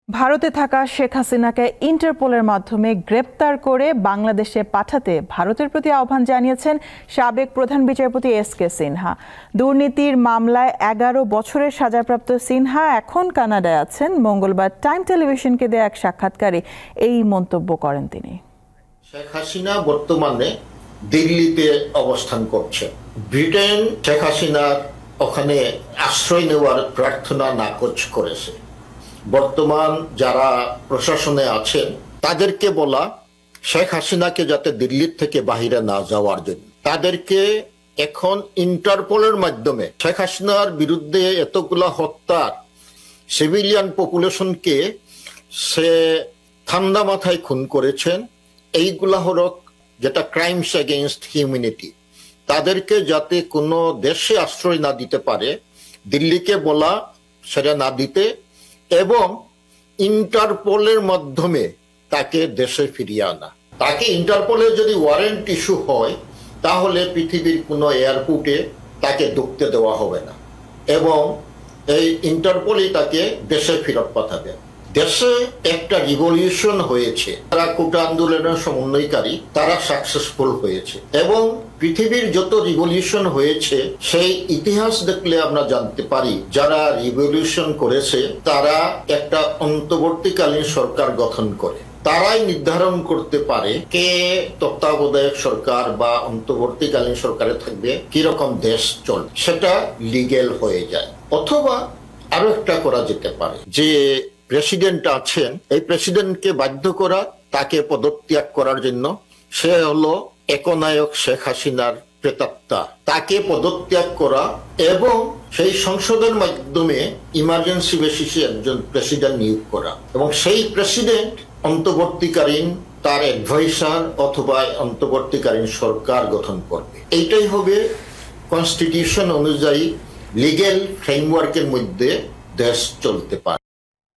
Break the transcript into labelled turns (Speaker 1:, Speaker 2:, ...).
Speaker 1: ভারতে থাকা শেখ হাসিনাকে ইন্টারপোলের মাধ্যমে গ্রেপ্তার করে বাংলাদেশে পাঠাতে ভারতের প্রতি আহ্বান জানিয়েছেন সাবেক প্রধান বিচারপতি এস.কে. সিনহা। দুর্নীতির মামলায় 11 বছরের সাজাপ্রাপ্ত সিনহা এখন কানাডায় আছেন। মঙ্গলবার টাইম টেলিভিশনকে দেয়া এক সাক্ষাৎকারে এই মন্তব্য করেন তিনি।
Speaker 2: শেখ হাসিনা বর্তমানে দিল্লিতে অবস্থান করছে। ব্রিটেন শেখ হাসিনার ওখানে আশ্রয় নেওয়ার প্রার্থনা নাকচ করেছে। বর্তমান যারা প্রশাসনে আছেন তাদেরকে বলা শেখ হাসিনাকে যাতে দিল্লির থেকে বাহিরে না যাওয়ার জন্য। তাদেরকে এখন ইন্টারপোলের মাধ্যমে শেখ হাসিনার বিরুদ্ধে এতগুলা হত্যার সিভিলিয়ান পপুলেশনকে সে ঠান্ডা মাথায় খুন করেছেন, এইগুলা হলো যেটা ক্রাইমস এগেইনস্ট হিউম্যানিটি। তাদেরকে যাতে কোনো দেশে আশ্রয় না দিতে পারে, দিল্লিকে বলা সেটা না দিতে এবং ইন্টারপোলের মাধ্যমে তাকে দেশে ফিরিয়ে আনা। তাকে ইন্টারপোলের যদি ওয়ারেন্ট ইস্যু হয় তাহলে পৃথিবীর কোনো এয়ারপোর্টে তাকে ঢুকতে দেওয়া হবে না এবং এই ইন্টারপোলই তাকে দেশে ফেরত পাঠাবে। দেশে একটা রিভলিউশন হয়েছে, তারা কোটা আন্দোলনের সমন্বয়কারী, তারা সাকসেসফুল হয়েছে এবং পৃথিবীর যত রিভলিউশন হয়েছে সেই ইতিহাস দেখলে আমরা জানতে পারি যারা রিভলিউশন করেছে তারা একটা অন্তর্বর্তীকালীন সরকার গঠন করে। তারাই নির্ধারণ করতে পারে কে তত্ত্বাবধায়ক সরকার বা অন্তর্বর্তীকালীন সরকারে থাকবে, কিরকম দেশ চলবে, সেটা লিগেল হয়ে যায়। অথবা আরো একটা করা যেতে পারে যে প্রেসিডেন্ট আছেন, এই প্রেসিডেন্টকে বাধ্য করা তাকে পদত্যাগ করার জন্য। সে হলো একনায়ক শেখ হাসিনার প্রেতাত্মা, তাকে পদত্যাগ করা এবং সেই সংসদের মাধ্যমে ইমার্জেন্সি বেসিসে একজন প্রেসিডেন্ট নিয়োগ করা এবং সেই প্রেসিডেন্ট অন্তর্বর্তীকালীন তার অ্যাডভাইসার অথবা অন্তর্বর্তীকালীন সরকার গঠন করবে। এইটাই হবে কনস্টিটিউশন অনুযায়ী লিগেল ফ্রেমওয়ার্কের মধ্যে দেশ চলতে পারে।